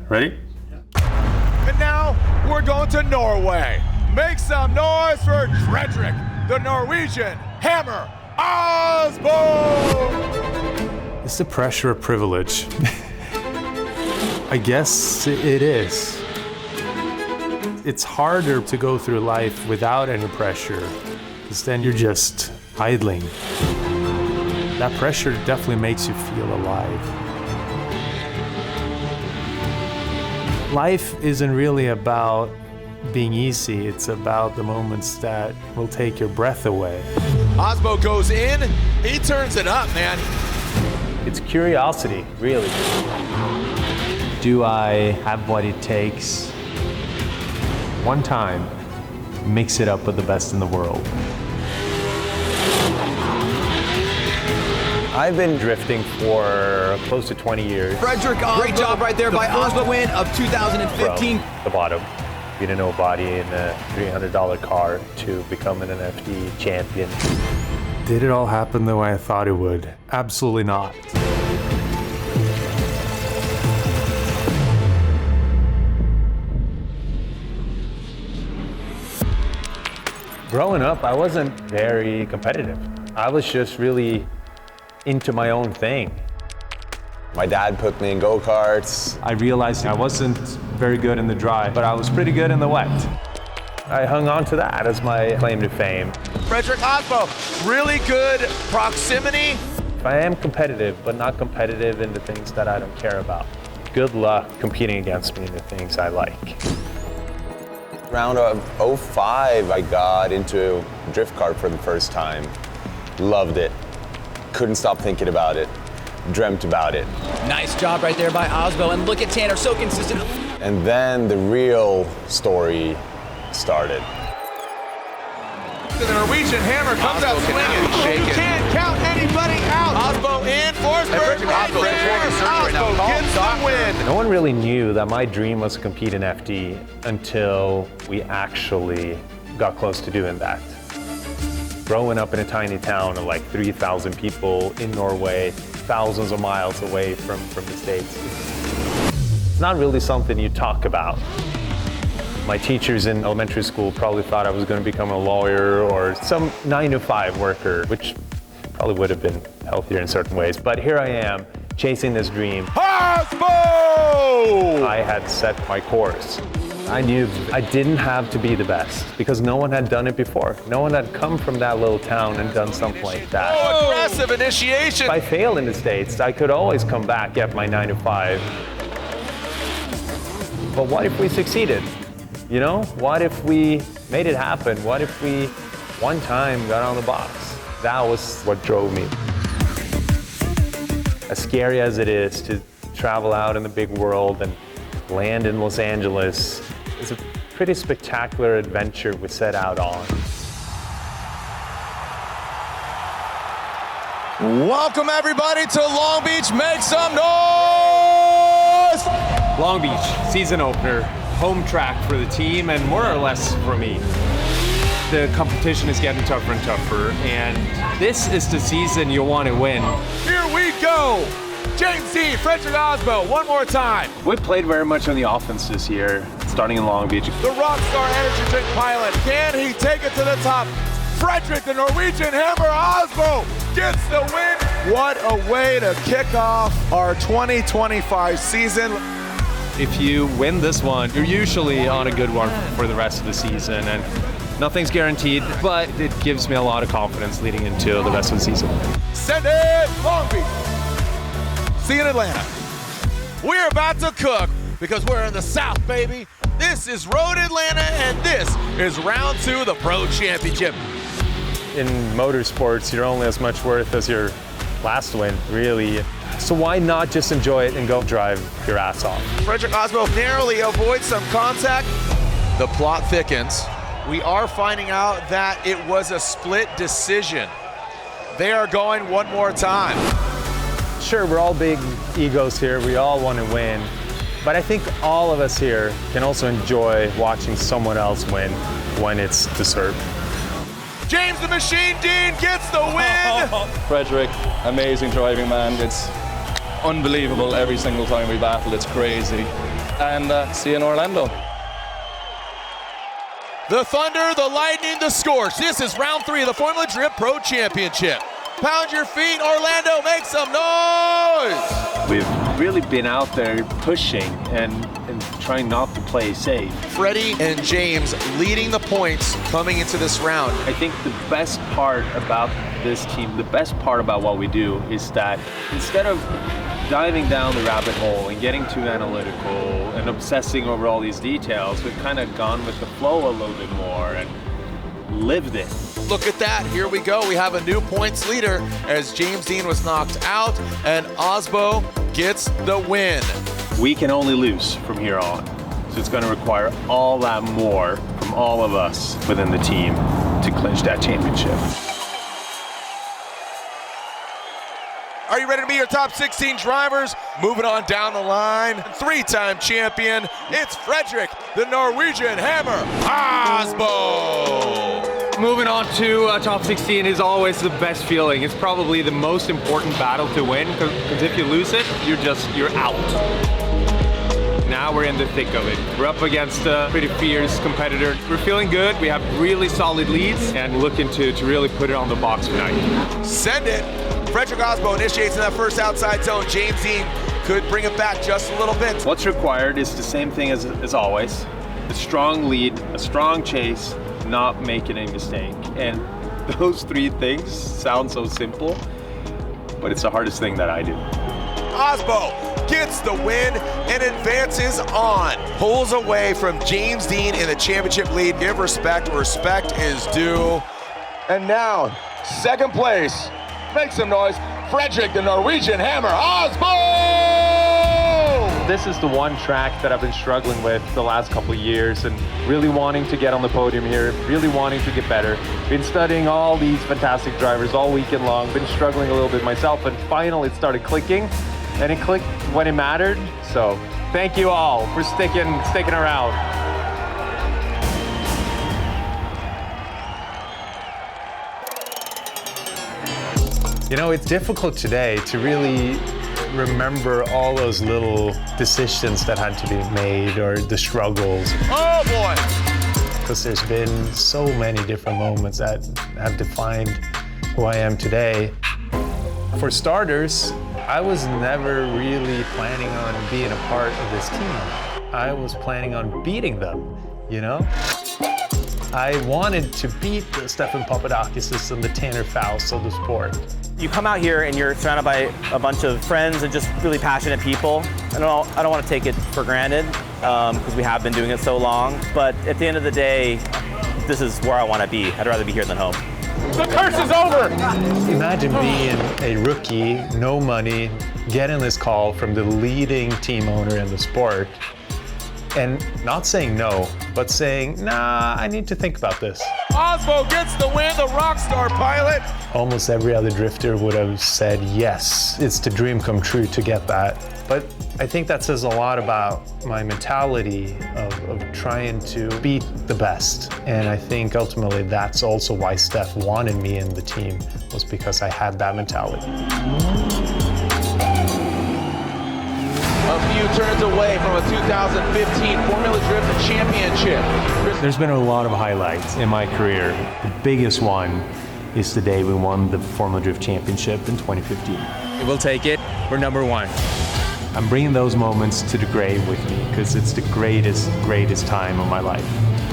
Ready? And now we're going to Norway. Make some noise for Fredric, the Norwegian Hammer Aasbø! Is the pressure a privilege? I guess it is. It's harder to go through life without any pressure, because then you're just idling. That pressure definitely makes you feel alive. Life isn't really about being easy, it's about the moments that will take your breath away. Aasbø goes in, he turns it up, man. It's curiosity, really. Do I have what it takes? One time, mix it up with the best in the world. I've been drifting for close to 20 years. Fredric Aasbø, great job right there by Aasbø win of 2015. From the bottom, being a nobody in a $300 car to becoming an FD champion. Did it all happen the way I thought it would? Absolutely not. Growing up, I wasn't very competitive. I was just really into my own thing. My dad put me in go-karts. I realized I wasn't very good in the dry, but I was pretty good in the wet. I hung on to that as my claim to fame. Fredric Aasbø, really good proximity. I am competitive, but not competitive in the things that I don't care about. Good luck competing against me in the things I like. Around 05, I got into drift kart for the first time. Loved it. Couldn't stop thinking about it. Dreamt about it. Nice job right there by Aasbø, and look at Tanner, so consistent. And then the real story started. The Norwegian Hammer comes out swinging. You can't count anybody out. Aasbø in, Forsberg right there. Aasbø gets the win. No one really knew that my dream was to compete in FD until we actually got close to doing that. Growing up in a tiny town of like 3,000 people in Norway, thousands of miles away from the States. It's not really something you talk about. My teachers in elementary school probably thought I was going to become a lawyer or some 9-to-5 worker, which probably would have been healthier in certain ways. But here I am, chasing this dream. Aasbø! I had set my course. I knew I didn't have to be the best because no one had done it before. No one had come from that little town and done something like that. Oh, aggressive initiation. If I failed in the States, I could always come back, get my 9-to-5. But what if we succeeded? You know, what if we made it happen? What if we, one time, got on the box? That was what drove me. As scary as it is to travel out in the big world and land in Los Angeles, it's a pretty spectacular adventure we set out on. Welcome everybody to Long Beach. Make some noise! Long Beach, season opener, home track for the team and more or less for me. The competition is getting tougher and tougher, and this is the season you want to win. Here we go! James D, Fredric Aasbø, one more time. We played very much on the offense this year, starting in Long Beach. The Rockstar Energy drink pilot, can he take it to the top? Fredric, the Norwegian Hammer Aasbø, gets the win. What a way to kick off our 2025 season. If you win this one, you're usually on a good one for the rest of the season, and nothing's guaranteed, but it gives me a lot of confidence leading into the rest of the season. Send it, Long Beach. See you in Atlanta. We're about to cook because we're in the South, baby. This is Road Atlanta, and this is round 2 of the Pro Championship. In motorsports, you're only as much worth as your last win, really. So why not just enjoy it and go drive your ass off? Fredric Aasbø narrowly avoids some contact. The plot thickens. We are finding out that it was a split decision. They are going one more time. Sure, we're all big egos here. We all want to win. But I think all of us here can also enjoy watching someone else win when it's deserved. James the Machine Dean gets the win! Fredric, amazing driving, man. It's unbelievable every single time we battle. It's crazy. and see you in Orlando. The Thunder, the Lightning, the Scorch. This is round 3 of the Formula Drift Pro Championship. Pound your feet, Orlando, make some noise! We've really been out there pushing and trying not to play safe. Freddie and James leading the points coming into this round. I think the best part about this team, the best part about what we do is that instead of diving down the rabbit hole and getting too analytical and obsessing over all these details, we've kind of gone with the flow a little bit more and lived it. Look at that, here we go. We have a new points leader as James Dean was knocked out and Aasbø gets the win. We can only lose from here on. So it's going to require all that more from all of us within the team to clinch that championship. Are you ready to be your top 16 drivers? Moving on down the line, 3-time champion, it's Fredric, the Norwegian Hammer, Aasbø. Moving on to top 16 is always the best feeling. It's probably the most important battle to win, because if you lose it, you're out. Now we're in the thick of it. We're up against a pretty fierce competitor. We're feeling good. We have really solid leads and looking to really put it on the box tonight. Send it. Fredric Aasbø initiates in that first outside zone. James Dean could bring it back just a little bit. What's required is the same thing as always. A strong lead, a strong chase, not making any mistake. And those 3 things sound so simple, but it's the hardest thing that I do. Aasbø gets the win and advances on. Pulls away from James Dean in the championship lead. Give respect where respect is due. And now, second place. Make some noise. Fredric, the Norwegian Hammer, Aasbø! This is the one track that I've been struggling with the last couple of years and really wanting to get on the podium here, really wanting to get better. Been studying all these fantastic drivers all weekend long, been struggling a little bit myself, and finally it started clicking, and it clicked when it mattered. So thank you all for sticking around. You know, it's difficult today to really remember all those little decisions that had to be made or the struggles. Oh boy! Because there's been so many different moments that have defined who I am today. For starters, I was never really planning on being a part of this team. I was planning on beating them, you know? I wanted to beat the Stefan Papadakis and the Tanner Faust of the sport. You come out here and you're surrounded by a bunch of friends and just really passionate people. I don't want to take it for granted because we have been doing it so long, but at the end of the day, this is where I want to be. I'd rather be here than home. The curse is over! Imagine being a rookie, no money, getting this call from the leading team owner in the sport, and not saying no, but saying, nah, I need to think about this. Aasbø gets the win, the Rockstar pilot. Almost every other drifter would have said yes. It's the dream come true to get that. But I think that says a lot about my mentality of trying to beat the best. And I think ultimately that's also why Steph wanted me in the team, was because I had that mentality. A few turns away from a 2015 Formula Drift Championship. There's been a lot of highlights in my career. The biggest one is the day we won the Formula Drift Championship in 2015. We'll take it. We're number 1. I'm bringing those moments to the grave with me because it's the greatest time of my life.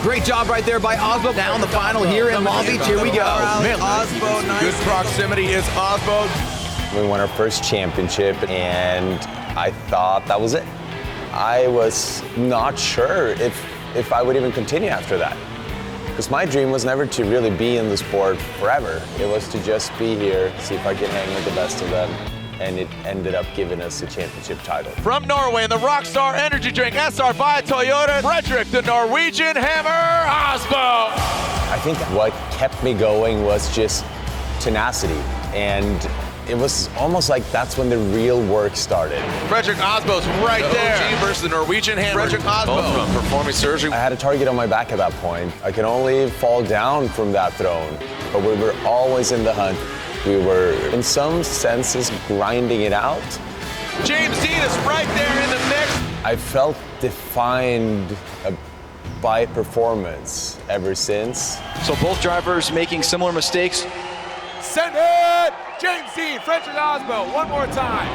Great job right there by Aasbø. Down the final here in Long Beach. Here we go. Aasbø, nice. Good proximity is Aasbø. We won our first championship, and I thought that was it. I was not sure if I would even continue after that. Because my dream was never to really be in the sport forever. It was to just be here, see if I could hang with the best of them. And it ended up giving us the championship title. From Norway in the Rockstar Energy drink, SR by Toyota, Fredric, the Norwegian Hammer, Aasbø. I think what kept me going was just tenacity. And it was almost like that's when the real work started. Fredric Aasbø's right there. OG versus the Norwegian Hammer. Fredric Aasbø. Both from performing surgery. I had a target on my back at that point. I could only fall down from that throne, but we were always in the hunt. We were, in some senses, grinding it out. James Dean is right there in the mix. I felt defined by performance ever since. So both drivers making similar mistakes. Send it! James Dean, Fredric Aasbø, one more time.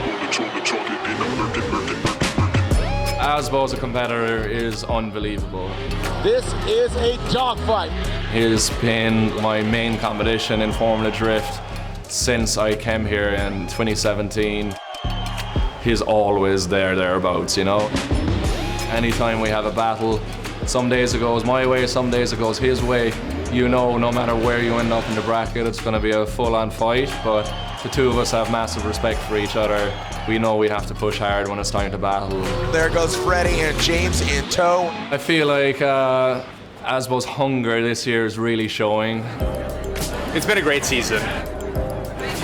Aasbø as a competitor is unbelievable. This is a dogfight. He's been my main competition in Formula Drift since I came here in 2017. He's always thereabouts, you know. Anytime we have a battle, some days it goes my way, some days it goes his way. You know, no matter where you end up in the bracket, it's going to be a full-on fight, but the two of us have massive respect for each other. We know we have to push hard when it's time to battle. There goes Freddie and James in tow. I feel like Aasbø's hunger this year is really showing. It's been a great season.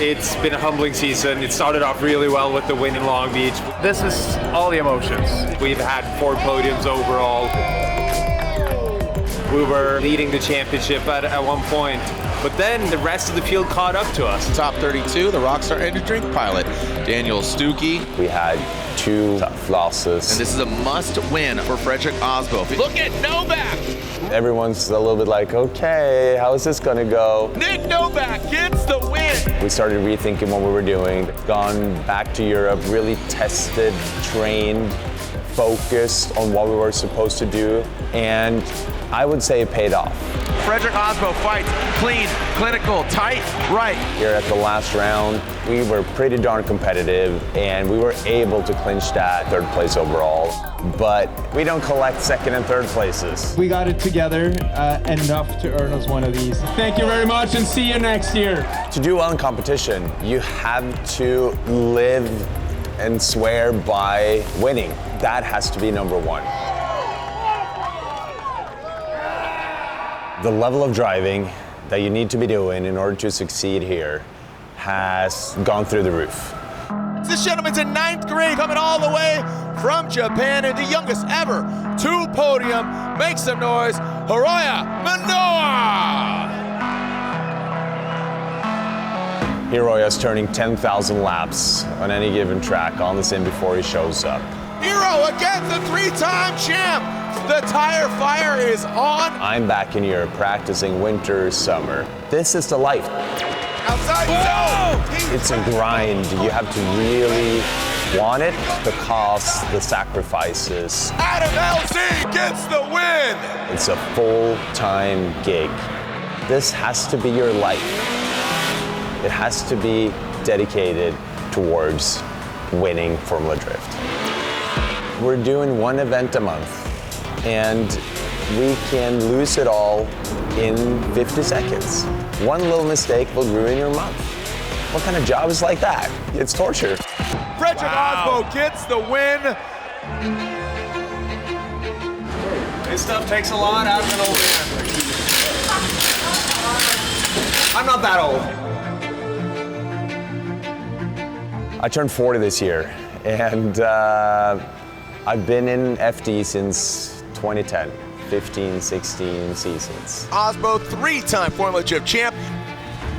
It's been a humbling season. It started off really well with the win in Long Beach. This is all the emotions. We've had 4 podiums overall. We were leading the championship at one point, but then the rest of the field caught up to us. Top 32, the Rockstar Energy drink pilot, Daniel Stuckey. We had 2 tough losses. And this is a must-win for Fredric Aasbø. Look at Novak! Everyone's a little bit like, okay, how is this gonna go? Nick Novak gets the win! We started rethinking what we were doing, gone back to Europe, really tested, trained, focused on what we were supposed to do, and I would say it paid off. Fredric Aasbø fights clean, clinical, tight, right. Here at the last round, we were pretty darn competitive, and we were able to clinch that 3rd place overall. But we don't collect 2nd and 3rd places. We got it together enough to earn us one of these. Thank you very much, and see you next year. To do well in competition, you have to live and swear by winning. That has to be number 1. The level of driving that you need to be doing in order to succeed here has gone through the roof. This gentleman's in 9th grade, coming all the way from Japan, and the youngest ever to podium. Make some noise, Hiroya Manoa! Hiroya's turning 10,000 laps on any given track on the sim before he shows up. Hiro against the 3-time champ! The tire fire is on. I'm back in Europe practicing winter, summer. This is the life. Outside zone. It's a grind. You have to really want it, the costs, the sacrifices. Adam LZ gets the win. It's a full-time gig. This has to be your life. It has to be dedicated towards winning Formula Drift. We're doing 1 event a month, and we can lose it all in 50 seconds. 1 little mistake will ruin your month. What kind of job is like that? It's torture. Fredric Aasbø gets the win. This stuff takes a lot out of an old man. I'm not that old. I turned 40 this year, and I've been in FD since 2010, 15, 16 seasons. Aasbø, 3-time Formula Drift champ.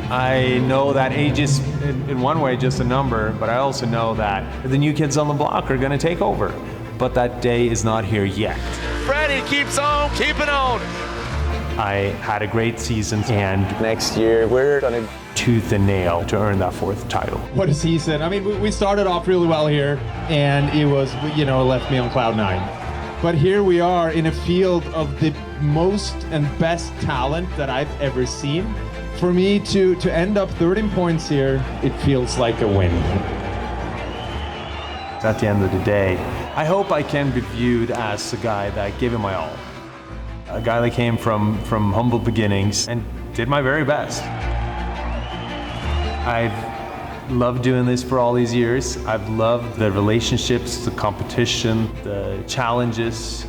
I know that age is, in one way, just a number, but I also know that the new kids on the block are going to take over. But that day is not here yet. Freddie keeps on keeping on. I had a great season, and Next year, we're gonna tooth and nail to earn that 4th title. What a season. I mean, we started off really well here, and it was, left me on cloud 9. But here we are in a field of the most and best talent that I've ever seen. For me to end up 13 points here, it feels like a win. At the end of the day, I hope I can be viewed as a guy that gave it my all. A guy that came from humble beginnings and did my very best. I've loved doing this for all these years. I've loved the relationships, the competition, the challenges,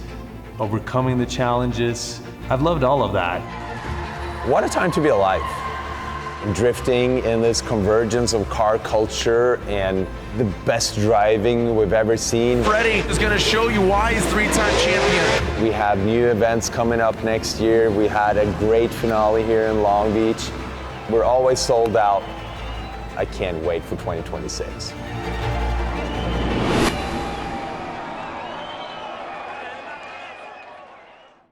overcoming the challenges. I've loved all of that. What a time to be alive. Drifting in this convergence of car culture and the best driving we've ever seen. Freddie is going to show you why he's 3-time champion. We have new events coming up next year. We had a great finale here in Long Beach. We're always sold out. I can't wait for 2026.